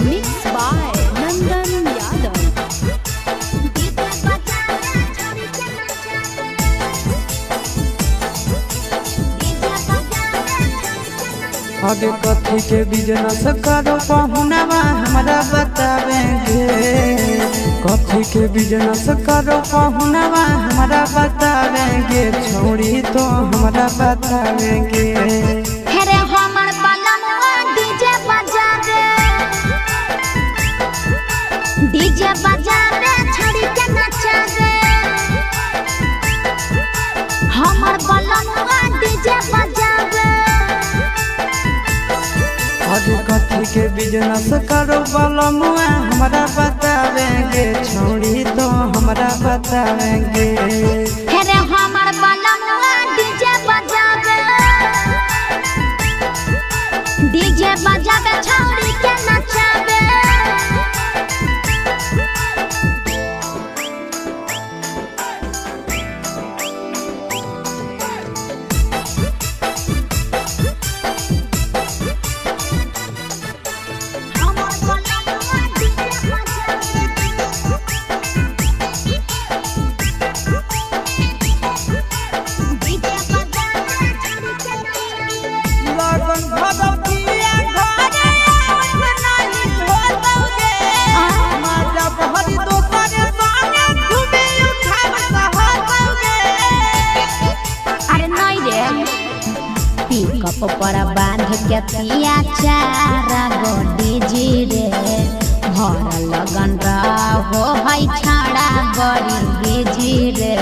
Mixed by Nandan Yadav. आगे कथी के बिजनेस करो पहुनावा हमरा बतावेंगे। कथी के बिजनेस करो पहुनावा हमरा बतावेंगे। छोड़ी तो हमरा बतावेंगे। हेरे हमर बलमुआ डीजे बजा दे, डीजे बजा दे छोड़ी के नचा दे। हमर बलमुआ डीजे बजा दे। आगे कथी के बिजनेस करो बलमुआ हमरा बतावेंगे। छोड़ी तो हमरा बतावेंगे। हेरे हमर बलमुआ डीजे बजा दे, डीजे बजा दे छोड़ी के नचा दे। पिकअप पर बांध के पिया चारा गोडी जी रे। भर लगन रहो है छाड़ा बड़ी जी रे।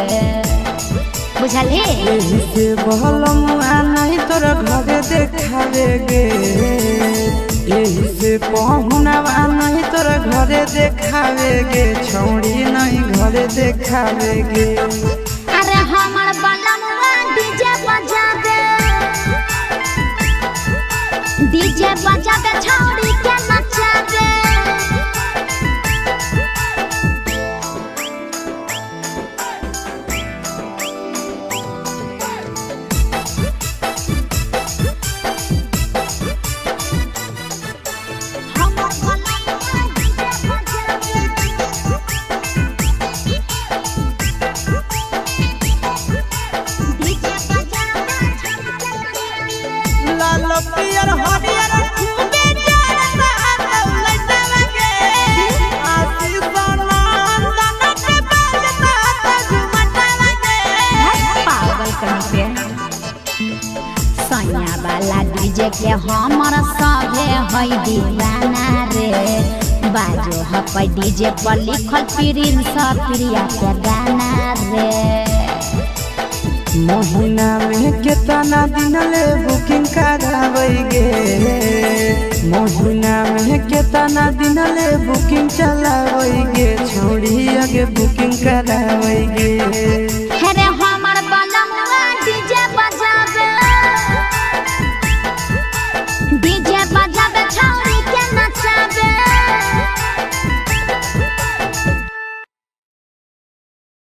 बुझली यही से बलमुआ नहीं तोर घरे देखावेगे। यही से पहुनावा नहीं तोर घरे देखावेगे। छोड़ी नहीं घरे देखावेगे। अरे हमर बलमुआ डीजे बजा दे, डीजे बजा दे छोड़ी के नचा दे। पियर हरियर खूबे चढ़ता दौलत लगे। आशीष नंदन के बजता झुमट लगे। पागल कहीं पे सैया वाला डीजे के हमर सभे है दीवाना रे। बाजो है डीजे पर लिखल प्रिंस प्रिया के गाना रे। महीना में कितना दिन ले बुकिंग करावेगे। महीना में कितना दिन ले बुकिंग चलावेगे। छोड़ी आगे बुकिंग करावेगे।